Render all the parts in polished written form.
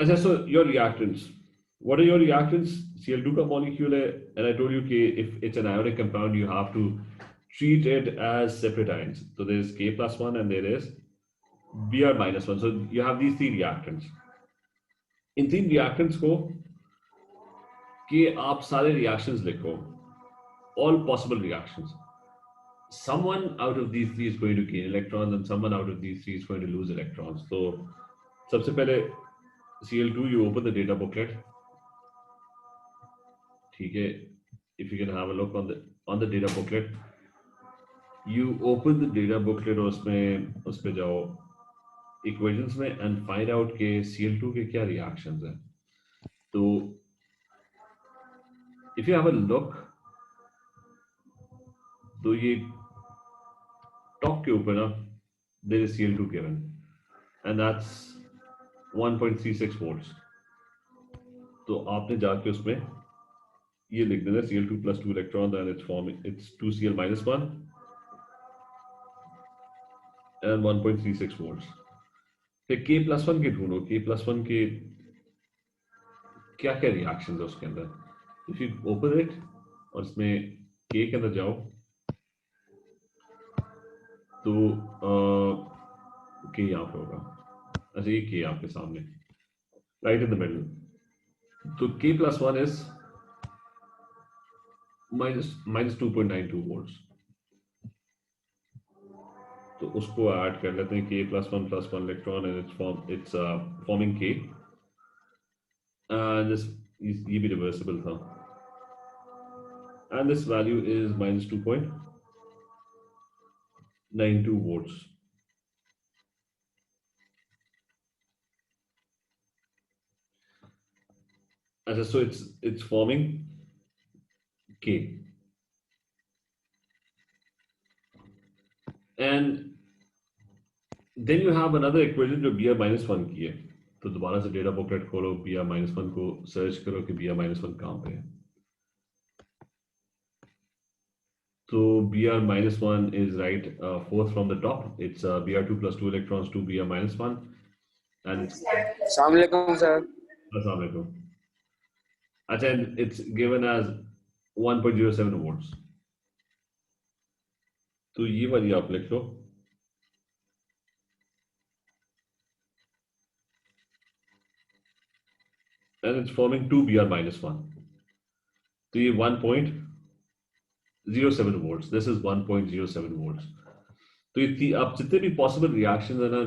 अच्छा, so your reactants. What are your reactants? Cl2 का molecule है, and I told you कि if it's an ionic compound, you have to treat it as separate ions. So there is K plus 1 and there is Br minus 1. So you have these three reactants. इन तीन reactants को कि आप सारे reactions लिखो, all possible reactions. Someone out of these three is going to gain electrons and someone out of these three is going to lose electrons. So सबसे पहले Cl2, you open the data booklet. ठीक है, if you can have a look on the data booklet, you open the data booklet और उस पे जाओ equations में and find out के Cl2 के क्या reactions हैं. तो if you have a look, तो ये top के ऊपर ना there is Cl2 given and that's 1.36 volts. तो आपने जाके उसमें ये लिख देना Cl2 plus 2 electrons and it's 2Cl minus 1 and 1.36 volts. फिर K plus 1 के ढूंढो, K plus 1 के क्या क्या रिएक्शन है उसके अंदर. If you open it और इसमें K के अंदर जाओ तो K यहाँ पे होगा. अच्छा, ये K आपके सामने right in the middle. तो K plus 1 is minus 2.92 volts. तो उसको ऐड कर लेते हैं K plus 1 electron and it's forming K and this ये भी reversible था and this value is minus 2.92 volts. So it's forming K and then you have another equation जो Br minus 1 की है. तो दोबारा से डेटा बुकलेट खोलो, Br minus 1 को सर्च करो कि Br minus 1 कहाँ पे है. So Br minus 1 is right fourth from the top. It's Br2 plus 2 electrons to Br minus 1 and Assalamu alaikum, sir. Assalamu alaikum. And it's given as 1.07 volts. तो ये वाली आप लिख लो. And it's forming 2 Br minus 1. तो ये 1.07 volts. This is 1.07 volts. तो ये आप जितने भी possible reactions है ना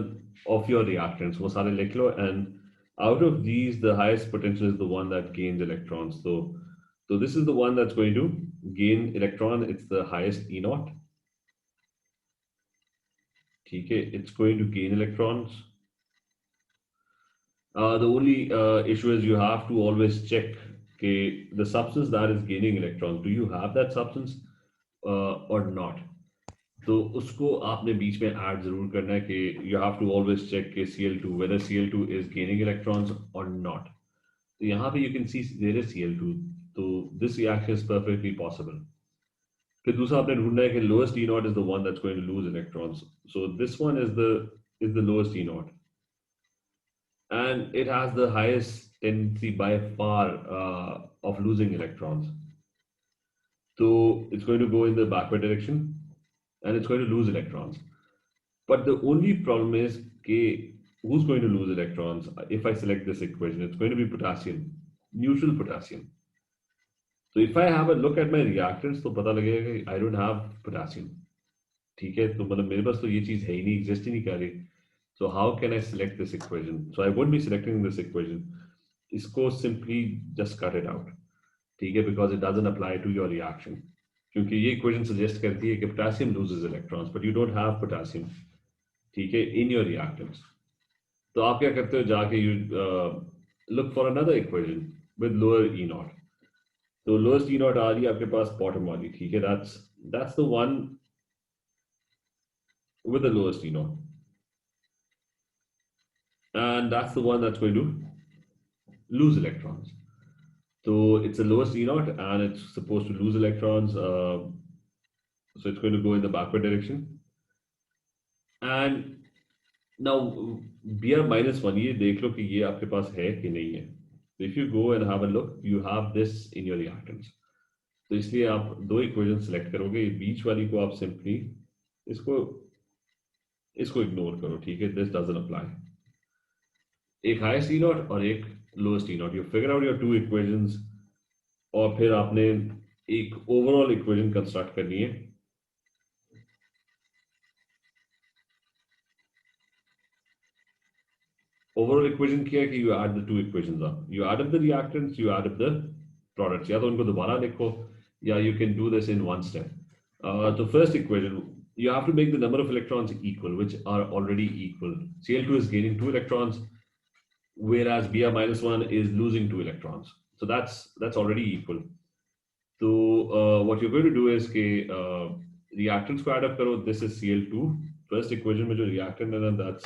of your reactants वो सारे लिख लो and out of these the highest potential is the one that gains electrons. So this is the one that's going to gain electron. It's the highest E naught. ठीक है, it's going to gain electrons. The only issue is you have to always check the substance that is gaining electrons, do you have that substance or not? तो उसको आपने बीच में add जरूर करना है कि you have to always check कि Cl2 whether Cl2 is gaining electrons or not. तो यहाँ पे you can see there is Cl2, तो this reaction is perfectly possible. फिर दूसरा आपने ढूंढना है कि lowest E naught is the one that's going to lose electrons. So this one is the lowest E naught. And it has the highest tendency by far of losing electrons. So it's going to go in the backward direction and it's going to lose electrons. But the only problem is who's going to lose electrons? If I select this equation, it's going to be potassium, neutral potassium. So if I have a look at my reactants, तो पता लगेगा कि I don't have potassium. ठीक है, तो मतलब मेरे पास तो ये चीज है ही नहीं, exist ही नहीं कर रही. So how can I select this equation? So I won't be selecting this equation. इसको simply just cut it out. ठीक है, because it doesn't apply to your reaction. क्योंकि ये equation suggest करती है कि potassium loses electrons, but you don't have potassium. ठीक है, in your reactants. तो आप क्या करते हो, जाके you look for another equation with lower E naught. तो lowest E naught आ रही है आपके पास bottom वाली. ठीक है, that's the one with the lowest E naught. And that's the one that's going to lose electrons. So it's the lowest E naught and it's supposed to lose electrons. So it's going to go in the backward direction. And Now Br-1 ये देख लो कि ये आपके पास है कि नहीं है. So if you go and have a look, you have this in your reactants. तो इसलिए आप दो इक्वेशन सेलेक्ट करोगे. ये बीच वाली को आप सिंपली इसको इसको इग्नोर करो, ठीक है. This doesn't apply. एक हाईएस्ट ई नॉट और एक lowest E not. You figure out your two equations और फिर आपने एक ओवरऑल इक्वेशन कंस्ट्रक्ट करनी है. ओवरऑल इक्वेशन क्या है कि you add the two equations up. You add up the reactants, you add up the products. या तो उनको दोबारा लिखो या you can do this in one step. तो first equation, you have to make the number of electrons equal, which are already equal. Cl2 is gaining 2 electrons, whereas Br-1 is losing 2 electrons. So that's already equal. So what you're going to do is कि reactants को add up करो. This is Cl2. First equation में जो reactant है, that's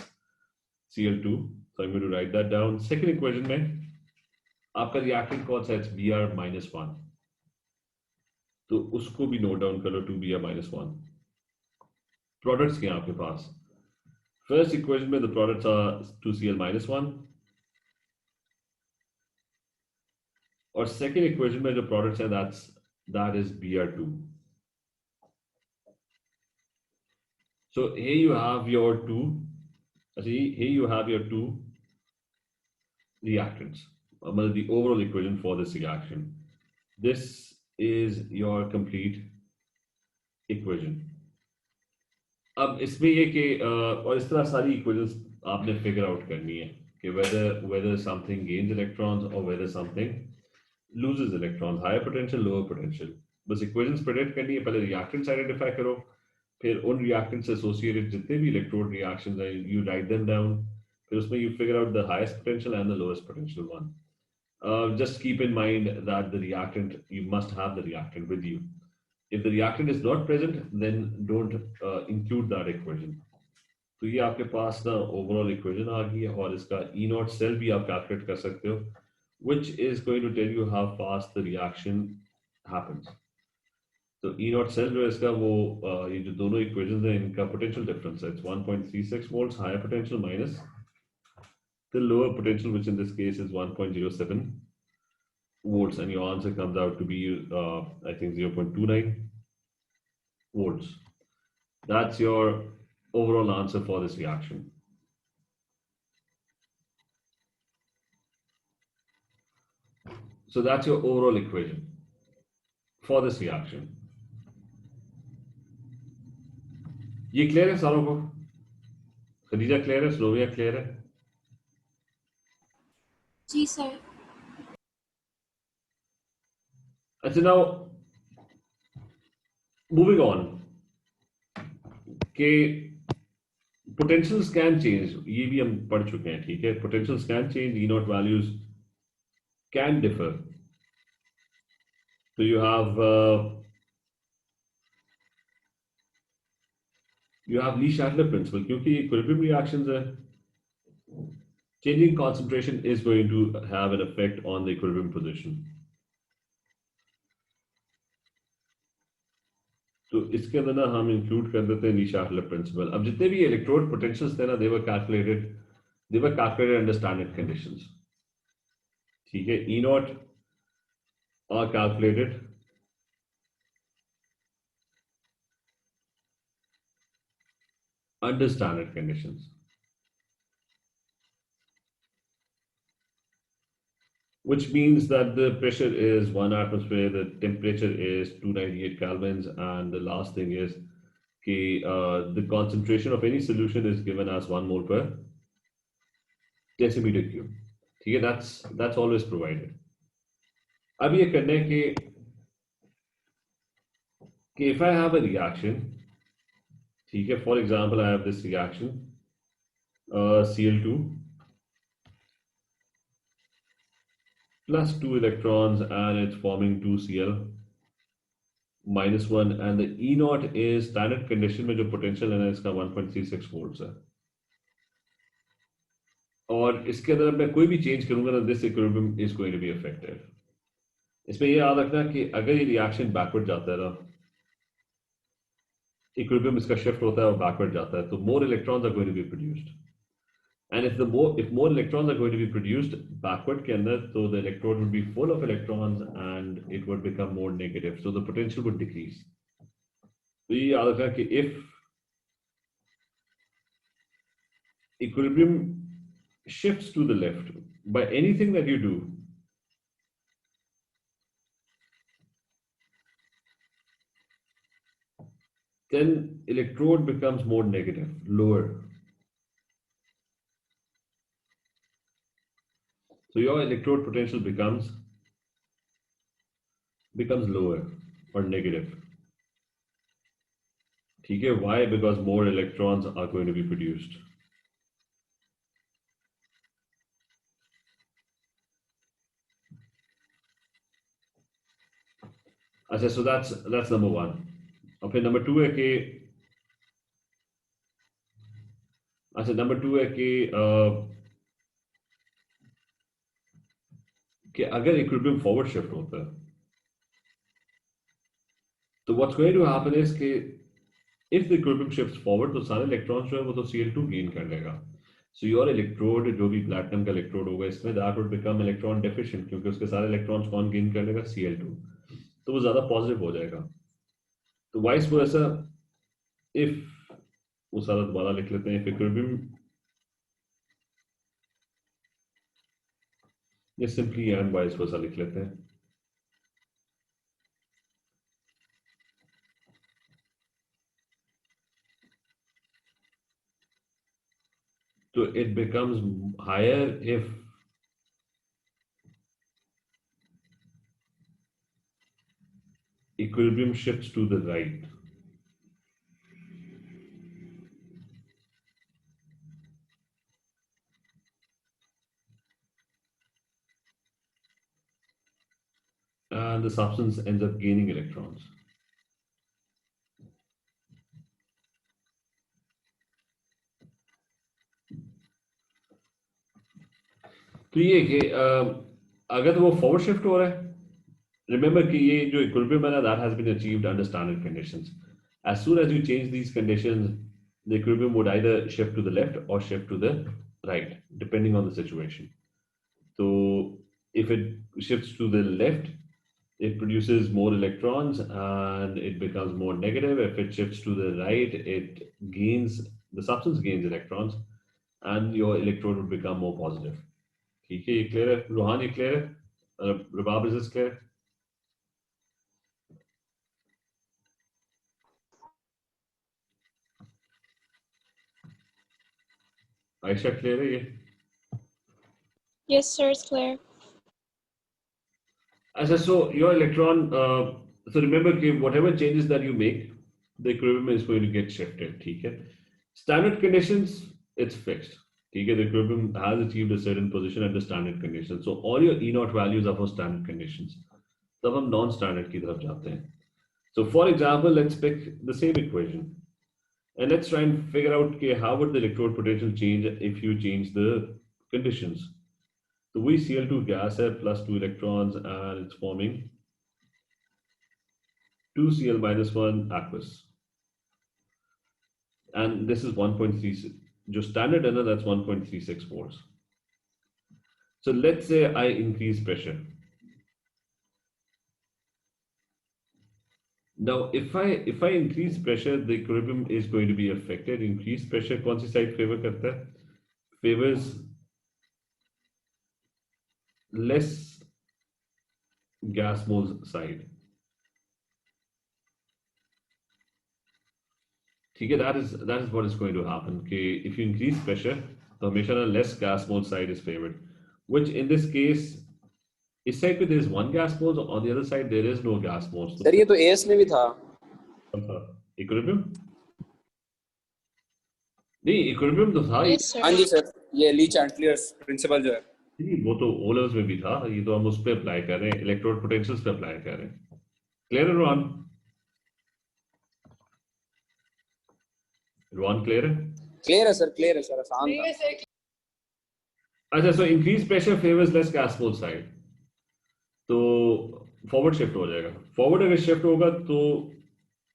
Cl2. So I'm going to write that down. Second equation में आपका reactant कौन सा है? It's Br-1. तो उसको भी note down करो, 2Br-1. Products क्या आपके पास? First equation में the products are 2Cl-1 और second equation में जो products है that is Br2. So here you have your two reactants. The overall equation for this reaction. This is your complete equation. अब इसमें ये कि और इस तरह सारी इक्वेशंस आपने फिगर आउट करनी है कि whether something gains electrons or whether something loses electrons, higher potential, lower potential. बस इक्वेशंस प्रेडिक्ट करनी है. पहले रिएक्टेंट्स आइडेंटिफाई करो, फिर उन रिएक्टेंट्स से एसोसिएटेड जितने भी इलेक्ट्रोड रिएक्शंस हैं यू राइट देम डाउन. फिर उसमें you figure out the highest potential and the lowest potential one. Just keep in mind that the reactant, you must have the reactant with you. If the reactant is not present, then don't include that equation. तो ये आपके पास ना overall equation आ गई है और इसका E not cell भी आप कैलकुलेट कर सकते हो, which is going to tell you how fast the reaction happens. तो E नॉट सेल जो है इसका वो ये जो दोनों इक्वेशंस हैं इनका पोटेंशियल डिफरेंस है. It's 1.36 volts higher potential minus the lower potential, which in this case is 1.07 volts, and your answer comes out to be I think 0.29 volts. That's your overall answer for this reaction. So that's your overall equation for this reaction. ये clear है सारों को? Khadija clear है? स्लोविया clear है? जी sir. अच्छा, now moving on कि potentials can change. ये भी हम पढ़ चुके हैं, ठीक है. Potentials can change, E naught values can differ. So you have Lee-Shatler principle. क्योंकि equilibrium reactions है, changing concentration is going to have an effect on the equilibrium position. तो इसके अंदर ना हम इंक्लूड कर देते हैं ली-शाटलर प्रिंसिपल. अब जितने भी इलेक्ट्रोड पोटेंशियल्स थे ना, they were calculated under standard conditions. ठीक है. E naught are calculated under standard conditions, which means that the pressure is 1 atmosphere, the temperature is 298 kelvins, and the last thing is the concentration of any solution is given as 1 mole per decimeter cube. ठीक है. That's always provided. अब ये करने के if I have a reaction, ठीक है, for example I have this reaction Cl2 plus 2 electrons and it's forming 2Cl minus 1, and the E naught is standard condition में जो potential है ना इसका 1.36 volts है. और इसके अंदर मैं कोई भी चेंज करूंगा ना, this equilibrium is going to be affected. इसमें ये याद रखना कि अगर ये रिएक्शन बैकवर्ड जाता है ना, इक्विलिब्रियम इसका शिफ्ट होता है और बैकवर्ड जाता है, तो more electrons are going to be produced. And if more electrons are going to be produced backward के अंदर, so the electrode would be full of electrons and it would become more negative, so the potential would decrease. तो ये याद रखना कि if equilibrium shifts to the left by anything that you do, then electrode becomes more negative, lower. So your electrode potential becomes lower or negative. ठीक है? Why? Because more electrons are going to be produced. अच्छा, so that's number one. और फिर number two है कि कि अगर equilibrium forward shift होता है, तो what's going to happen is कि if the equilibrium shifts forward, तो सारे इलेक्ट्रॉन्स जो है वो तो Cl2 गेन कर लेगा. सो योर इलेक्ट्रोड, जो भी प्लैटिनम का इलेक्ट्रोड होगा इसमें, that would become electron deficient, क्योंकि उसके सारे इलेक्ट्रॉन्स कौन गेन कर लेगा? Cl2. तो वो ज्यादा पॉजिटिव हो जाएगा. तो वाइस वर्सा, इफ वो सारा दोबारा लिख लेते हैं, इफ इक्विलिब्रियम, ये सिंपली एंड वाइस वर्सा लिख लेते हैं. So it becomes higher if equilibrium shifts to the right. And the substance ends up gaining electrons. तो ये कि अगर तो वो फॉरवर्ड शिफ्ट हो रहा है, रिमेंबर कि ये जो इक्विलिब्रियम है ना, that has been achieved under standard conditions. As soon as you change these conditions, the equilibrium would either shift to the left or shift to the right, depending on the situation. So if it shifts to the left, it produces more electrons and it becomes more negative. If it shifts to the right, the substance gains electrons and your electrode would become more positive. ठीक है, ये clear है? रोहान, ये clear है? Rabab, is this clear? Ayesha, clear है ये? Yes, sir, it's clear. अच्छा, so your electron, so remember कि whatever changes that you make, the equilibrium is going to get shifted. ठीक है? Standard conditions, it's fixed. ठीक है? The equilibrium has achieved a certain position at the standard conditions. So all your E naught values are for standard conditions. तब हम non-standard की तरफ जाते हैं. So for example, let's pick the same equation and let's try and figure out how would the electrode potential change if you change the conditions. So we Cl2 gas है plus 2 electrons and it's forming 2Cl minus 1 aqueous. And this is 1.36. Just standard है ना, that's 1.36 volts. So let's say I increase pressure. Now, if I increase pressure, the equilibrium is going to be affected. Increased pressure, कौन सी side favor करता है? Favors less gas moles side. ठीक है? That is what is going to happen. कि if you increase pressure, तो हमेशा ना less gas mole side is favored. Which in this case, इस side पे there is one gas mole, on the other side there is no gas mole. Sir ये तो S में भी था. Equilibrium? नहीं, equilibrium तो था. Yes, sir. हाँ जी सर, ये लीच एंड क्लियर्स प्रिंसिपल जो है. नहीं, वो तो O levels में भी था. ये तो हम उस पे अप्लाई कर रहे हैं, इलेक्ट्रोड पोटेंशियल्स पे अप्लाई कर रहे हैं. क्लियर है रोहन? रोहन क्लियर है? क्लियर है सर, आसान था. अच्छा, so increased pressure favors less gas mole side. तो फॉरवर्ड शिफ्ट हो जाएगा. फॉरवर्ड अगर शिफ्ट होगा तो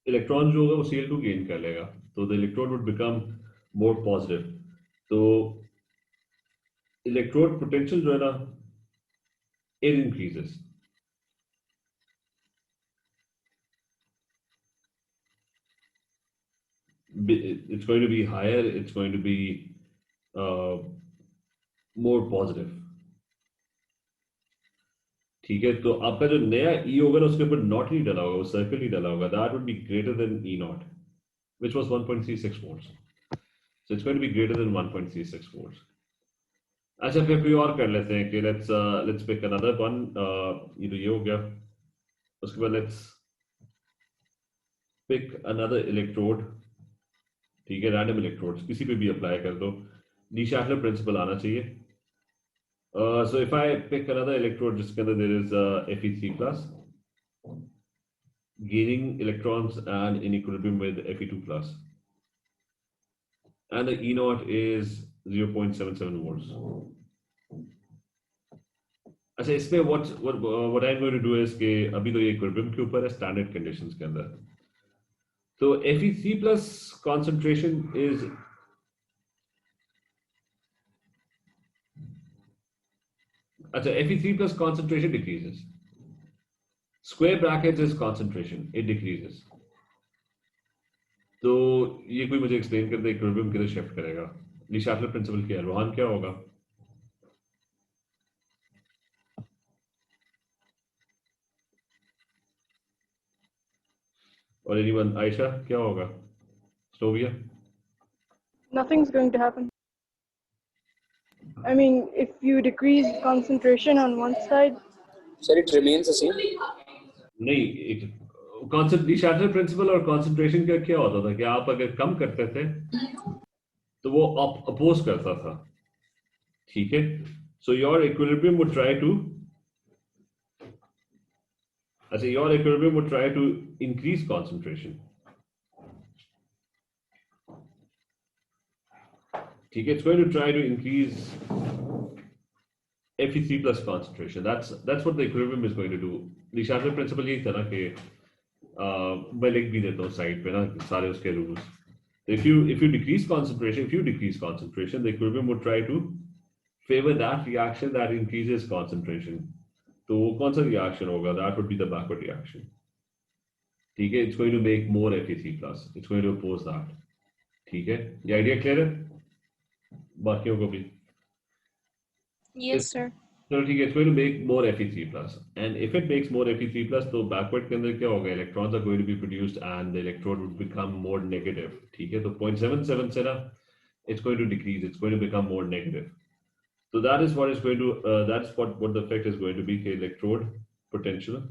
इलेक्ट्रॉन जो होगा वो Cl2 गेन कर लेगा, तो the electrode would become more positive. तो इलेक्ट्रोड पोटेंशियल जो है ना, it increases. It's going to be higher, it's going to be more positive. ठीक है, तो आपका जो नया E होगा ना, उसके ऊपर नॉट नहीं डला होगा, वो सर्कल नहीं डला होगा, that would be greater than E naught, which was 1.36 volts. So it's going to be greater than 1.36 volts. अच्छा, फिर कोई और कर लेते हैं कि let's pick another one. ये हो गया, उसके बाद let's pick another electrode. ठीक है, रैंडम इलेक्ट्रोड्स किसी पे भी अप्लाई कर दो, डी शैटलर प्रिंसिपल आना चाहिए. So if I pick another electrode जिसके अंदर there is Fe3 plus gaining electrons and in equilibrium with Fe2 plus, and the E naught is 0.77 volts. अच्छा, इसमें what I'm going to do is कि अभी तो ये equilibrium के ऊपर है, standard conditions के अंदर. तो Fe3 plus concentration is अच्छा, Fe3 plus concentration decreases. Square brackets is concentration, it decreases. तो ये कोई मुझे एक्सप्लेन कर दे इक्विलिब्रियम किधर शिफ्ट करेगा. ली शैटलर प्रिंसिपल क्या है, रोहन क्या होगा? और एनीवन, आयशा क्या होगा? स्टोविया? Nothing's going to happen. I mean, if you decrease concentration on one side, Sir, it remains the same. नहीं, कॉन्सेप्ट ली शैटलर प्रिंसिपल और कॉन्सेंट्रेशन का क्या होता था कि आप अगर कम करते थे तो वो अपोज करता था. ठीक है, so your equilibrium would try to increase concentration. ठीक है, it's going to try to increase Fe3 plus concentration. That's what the equilibrium is going to do. The Shadler principle यही था ना कि मैं लिख भी देता हूँ साइड पे ना सारे उसके rules. If you decrease concentration, the equilibrium would try to favor that reaction that increases concentration. तो वो कौन सा reaction होगा? That would be the backward reaction. ठीक है, it's going to make more Fe3 plus. It's going to oppose that. ठीक है, ये idea clear है? बाकियों को भी? Yes, sir. चलो ठीक है, it's going to make more Fe3 plus, and if it makes more Fe3 plus, तो backward के अंदर क्या होगा? Electrons are going to be produced and the electrode would become more negative. ठीक है, तो 0.77 से ना it's going to decrease, it's going to become more negative. So that is what is going to that's what the effect is going to be कि electrode potential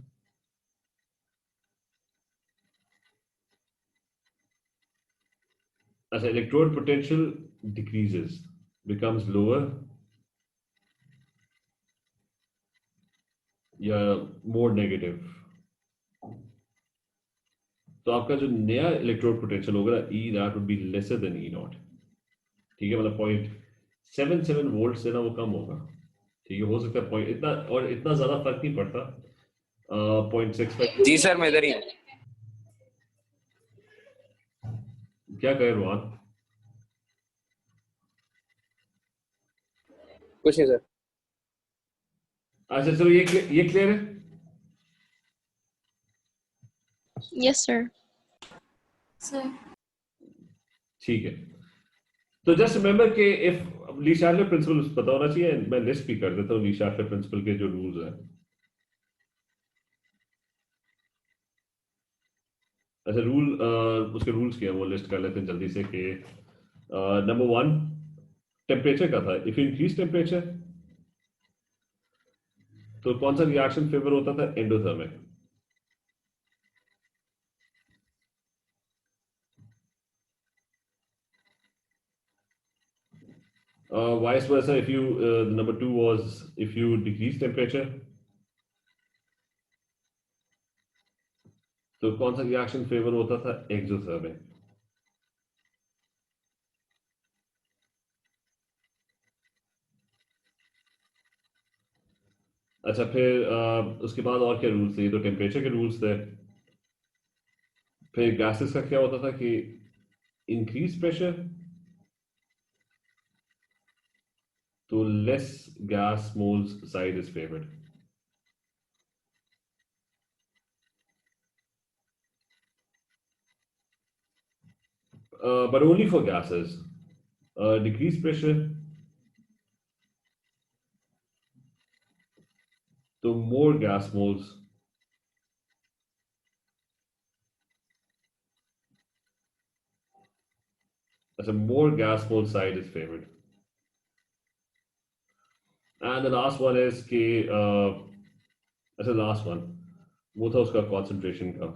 as electrode potential decreases, becomes lower या more negative. तो आपका जो नया electrode potential होगा ना, E that would be lesser than E naught. ठीक है, मतलब 0.77 वोल्ट से ना वो कम होगा. ठीक है, हो सकता है पॉइंट इतना, और इतना ज्यादा फर्क नहीं पड़ता. 0.65. जी सर, मैं इधर ही हूँ. क्या कहे रोहन? कुछ नहीं सर. अच्छा चलो, ये क्लियर है? Yes, sir. Sir. ठीक है, तो जस्ट रिमेंबर कि इफ ली शैटलर प्रिंसिपल पता होना चाहिए. मैं लिस्ट भी कर देता हूँ ली शैटलर प्रिंसिपल के जो रूल्स हैं. अच्छा, उसके रूल्स क्या है वो लिस्ट कर लेते हैं जल्दी से कि नंबर 1 टेम्परेचर का था. इफ यू इंक्रीज टेम्परेचर तो कौन सा रिएक्शन फेवर होता था? Endothermic. Vice versa, if you number 2 was if you decrease temperature तो कौन सा रिएक्शन फेवर होता था? एक्सोथर्मिक. अच्छा, फिर उसके बाद और क्या रूल्स थे? ये तो टेम्परेचर के रूल्स थे. फिर गैसेस का क्या होता था कि इंक्रीज प्रेशर तो less gas moles side is favored. But only for gases. Decreased pressure, so more gas moles. As a more gas mole side is favored. And the last one is as the last one, वो था उसका concentration का.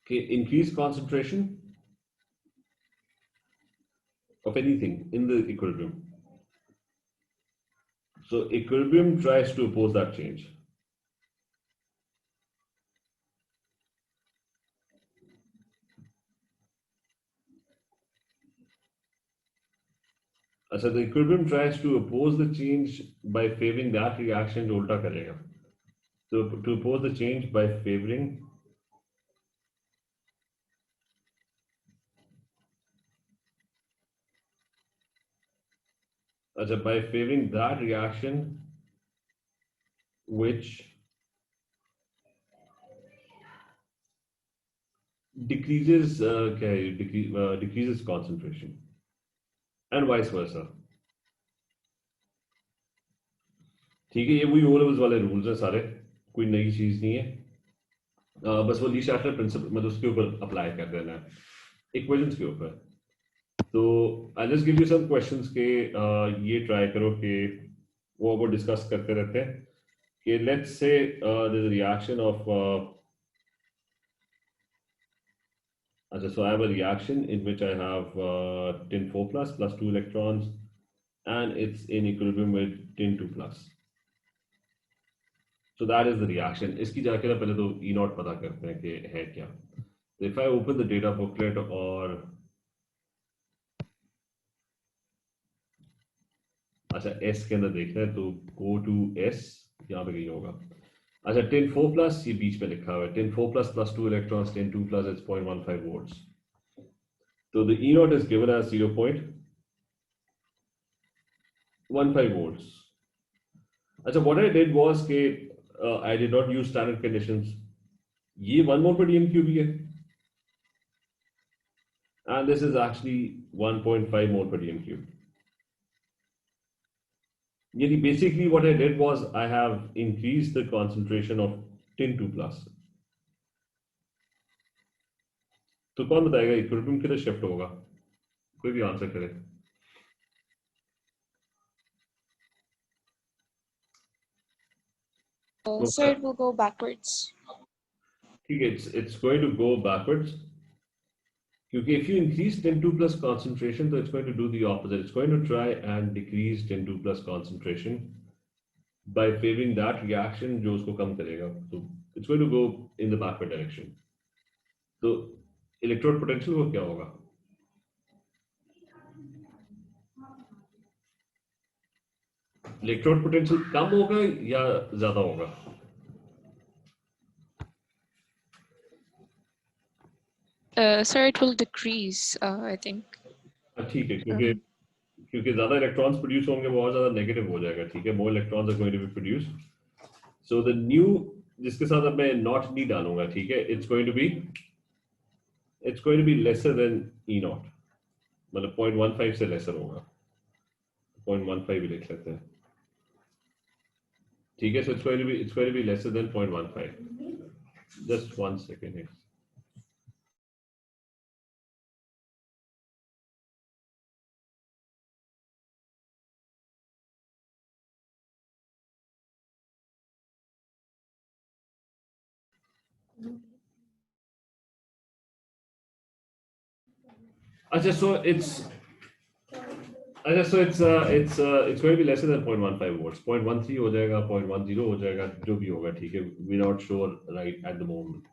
Increased concentration of anything in the equilibrium. So equilibrium tries to oppose that change. So the equilibrium tries to oppose the change by favoring that reaction जो उल्टा करेगा. So to oppose the change by favoring by favoring that reaction which decreases decreases concentration and vice versa. ठीक है, ये वही O levels वाले rules हैं सारे, कोई नई चीज नहीं है. बस वो ली शैफ्टर प्रिंसिपल मतलब उसके ऊपर अप्लाई कर देना है इक्वेशंस के ऊपर. तो I just give you some questions के ये ट्राई करो कि वो डिस्कस करते रहते हैं कि let's say there is a reaction of so I have a reaction in which I have tin 4 plus 2 electrons and it's in equilibrium with tin 2 plus. So that is the reaction. इसकी जाके ना पहले तो E naught पता करते हैं कि है क्या. So if I open the data booklet और अच्छा S के अंदर देखना है तो go to S, यहाँ पे कहीं होगा. अच्छा tin 4 plus ये बीच में लिखा हुआ है. tin 4 plus 2 electrons, tin 2 plus is 0.15 volts. So the E naught is given as 0.15 volts. अच्छा what I did was कि I did not use standard conditions. ये 1 mole per dm cube है, and this is actually 1.5 mole per dm cube. Basically what I did was I have increased the concentration of tin 2 plus. तो कौन बताएगा equilibrium किधर shift होगा? कोई भी answer करे. Sir, it will go backwards. ठीक है, it's going to go backwards. क्योंकि if you increase tin 2 plus concentration, तो it's going to do the opposite. It's going to try and decrease tin 2 plus concentration by favoring that reaction जो उसको कम करेगा. So it's going to go in the backward direction. तो electrode potential को क्या होगा? Electrode potential कम होगा या ज्यादा होगा? Sir, it will decrease, I think. ठीक है, क्योंकि ज्यादा इलेक्ट्रॉन्स प्रोड्यूस होंगे वो और ज्यादा नेगेटिव हो जाएगा. ठीक है, more electrons are going to be produced. So the new जिसके साथ अब मैं नॉट नहीं डालूंगा, ठीक है, it's going to be lesser than E naught, मतलब 0.15 से लेसर होगा. 0.15 भी लिख लेते हैं. ठीक है, so it's going to be lesser than 0.15. Just 1 second. अच्छा, so it's going to be lesser than 0.15 volts. 0.13 हो जाएगा, 0.10 हो जाएगा, जो भी होगा. ठीक है, we're not sure right at the moment.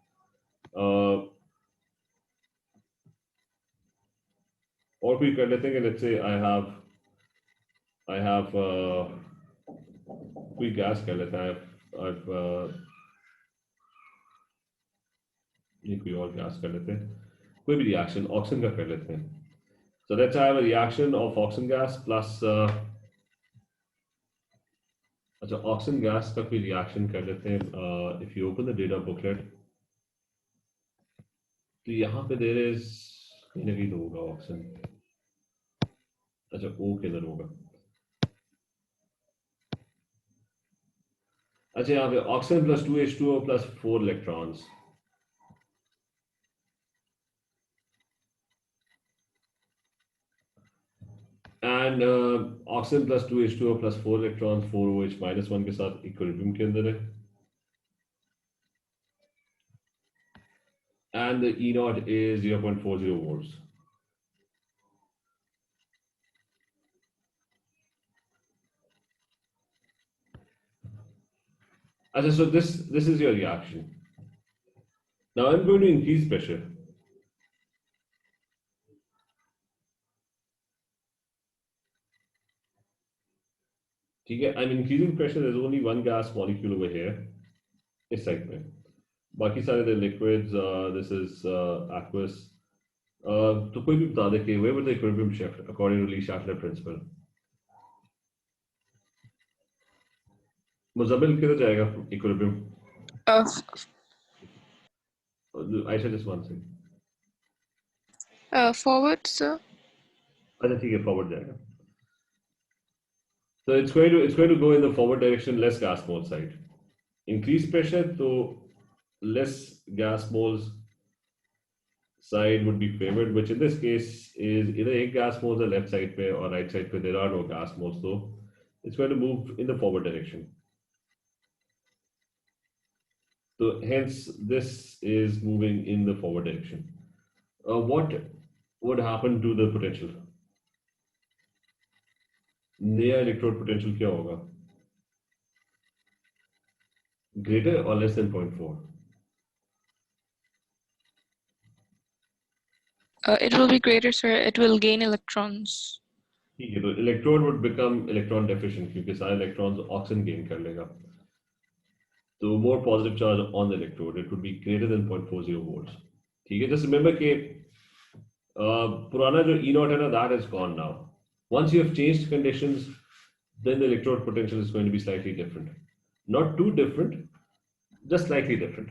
और कोई कर लेते हैं कि let's say I have कोई गैस कर लेता है. ये कोई और गैस कर लेते हैं, कोई भी रिएक्शन ऑक्सीजन का कर लेते हैं. So let's have a reaction of oxygen gas plus अच्छा oxygen gas का कोई reaction कर लेते हैं. If you open the data booklet, तो यहाँ पे there is कहीं ना कहीं तो होगा oxygen. अच्छा O किधर होगा? अच्छा यहाँ पे oxygen plus 2H2O plus 4 electrons. And oxygen plus 2H2O plus 4 electrons 4OH minus 1 के साथ equilibrium के अंदर है. And the E naught is 0.40 volts. Okay, so this is your reaction. Now I'm going to increase pressure. Okay, I'm increasing pressure. There's only one gas molecule over here. इस side में. बाकी सारे the liquids. This is aqueous. तो कोई भी बता दे कि where would the equilibrium shift according to Lee-Shatler principle? Muzammil किधर जाएगा equilibrium? I said just one thing. Forward, sir. अच्छा ठीक है forward जाएगा. So it's going to go in the forward direction, less gas mole side. Increased pressure, so less gas moles side would be favored, which in this case is either a gas moles on left side pe or right side pe. There are no gas moles, so it's going to move in the forward direction. So hence this is moving in the forward direction. What would happen to the potential? नया electrode potential क्या होगा? Greater or less than 0.4? It will be greater, sir. It will gain electrons. ठीक है, तो electrode would become electron deficient क्योंकि सारे electrons oxygen gain कर लेगा. तो more positive charge on the electrode, it would be greater than 0.40 volts. ठीक है, just remember कि पुराना जो E naught है ना, that is gone now. Once you have changed conditions, then the electrode potential is going to be slightly different. Not too different, just slightly different.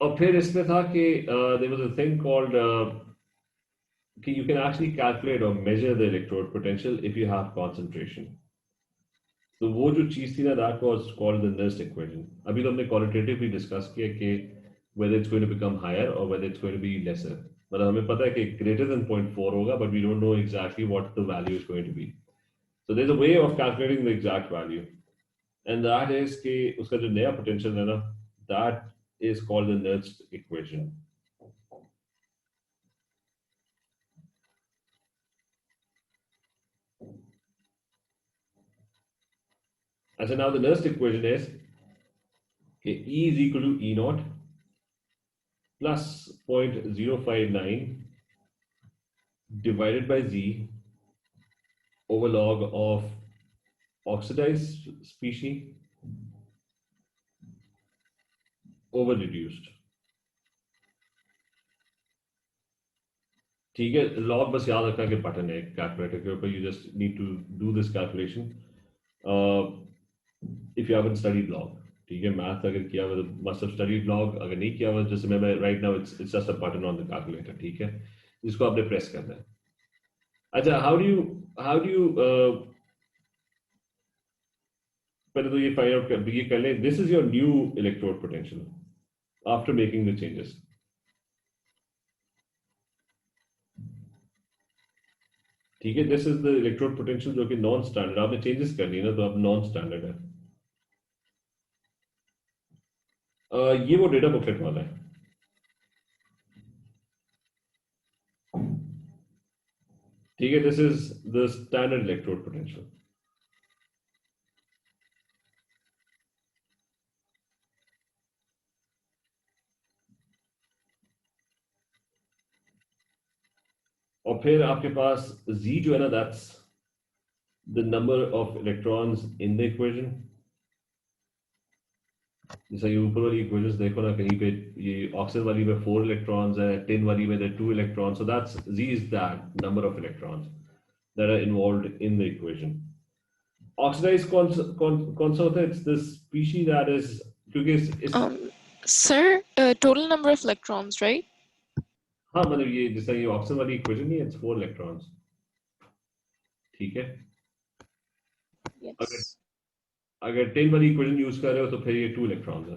और फिर इसमें था कि there was a thing called you can actually calculate or measure the electrode potential if you have concentration. तो वो जो चीज थी ना, that was called the Nernst equation. अभी तो हमने qualitatively discuss किया कि whether it's going to become higher or whether it's going to be lesser. मतलब हमें पता है कि greater than 0.4 होगा, but we don't know exactly what the value is going to be. So there's a way of calculating the exact value, and that is कि उसका जो नया potential है ना, that is called the Nernst equation. And so now the Nernst equation is E is equal to E naught plus 0.059 divided by Z over log of oxidized species over reduced. ठीक है, log बस याद रखना कि button है calculator के ऊपर. You just need to do this calculation if you haven't studied log. ठीक है, मैथ अगर किया हुआ तो must have studied log. अगर नहीं किया हुआ, just remember right now it's just a button on the calculator. ठीक है, जिसको आपने प्रेस करना है. अच्छा, how do you पहले तो ये फाइंड आउट कर लें. This is your new electrode potential after making the changes. ठीक है, this is the electrode potential जो कि नॉन स्टैंडर्ड. आपने चेंजेस कर लिए ना, तो अब नॉन स्टैंडर्ड है. ये वो डेटा बुकलेट वाला है. ठीक है, this is the standard electrode potential. और फिर आपके पास Z जो है ना, that's the number of electrons in the equation. जैसे ये ऊपर वाली इक्वेशंस देखो ना, कहीं पे ये ऑक्सीजन वाली में 4 इलेक्ट्रॉन्स है, टिन वाली में 2 electrons, so that's Z is that number of electrons that are involved in the equation. Oxidized कौन सा होता है? It's this species that is, क्योंकि इस Sir, total number of electrons, right? हाँ मतलब ये जैसा ये ऑक्सीजन वाली इक्वेशन नहीं है, it's 4 electrons, ठीक है। अगर Yes. अगर 10 वाली इक्वेशन यूज कर रहे हो तो फिर ये 2 इलेक्ट्रॉन्स है,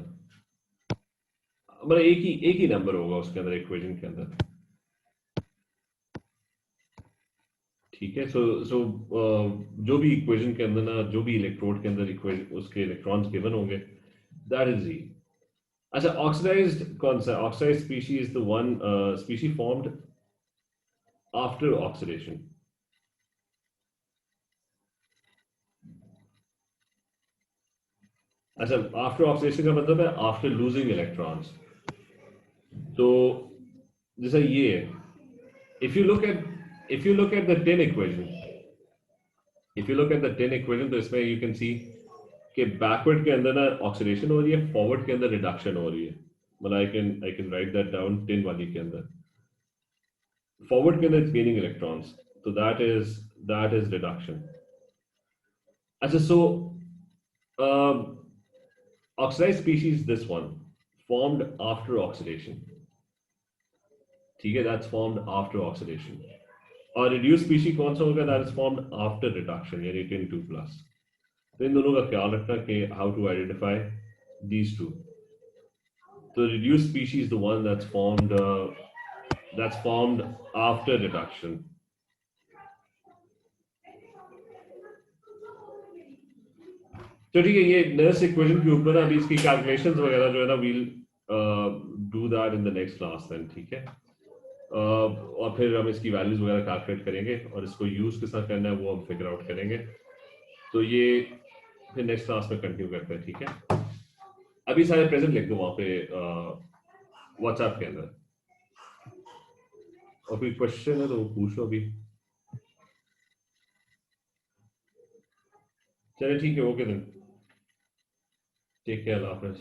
मतलब एक ही नंबर होगा उसके अंदर, इक्वेशन के अंदर, ठीक है। सो जो भी इक्वेशन के अंदर ना, जो भी इलेक्ट्रोड के अंदर इक्वेशन उसके इलेक्ट्रॉन्स गिवन होंगे, दैट इज जी। अच्छा, ऑक्सीडाइज्ड कौन सा? Oxidised species is the one species formed after oxidation. अच्छा, आफ्टर ऑक्सीडेशन का मतलब है आफ्टर लूजिंग इलेक्ट्रॉन्स। तो जैसा ये है, if you look at the 10 equation, तो इसमें you can see कि बैकवर्ड के अंदर ना ऑक्सीडेशन हो रही है, फॉरवर्ड के अंदर रिडक्शन हो रही है। मतलब I can write that down, 10 वाली के अंदर फॉरवर्ड के अंदर it's gaining electrons, so that is reduction. अच्छा, so oxidized species, this one formed after oxidation, ठीक है, that's formed after oxidation. और reduced species कौन सा होगा? that is formed after reduction, यानी 10(2+). तो इन दोनों का ख्याल रखना कि how to identify these two. So reduced species is the one that's formed after reduction. तो ठीक है, ये नर्स इक्वेशन के ऊपर अभी इसकी कैलकुलेशंस वगैरह जो है ना, we'll do that in the next class then, ठीक है। और फिर हम इसकी वैल्यूज वगैरह कैलकुलेट करेंगे और इसको यूज किस तरह करना है वो हम फिगर आउट करेंगे। तो ये फिर नेक्स्ट क्लास में कंटिन्यू करते हैं, ठीक है। अभी सारे प्रेजेंट लिख दो वहां पे व्हाट्सएप के अंदर, और कोई क्वेश्चन है तो वो पूछो अभी। चलिए ठीक है, ओके देन, टेक केयर, अल्लाह हाफिज़।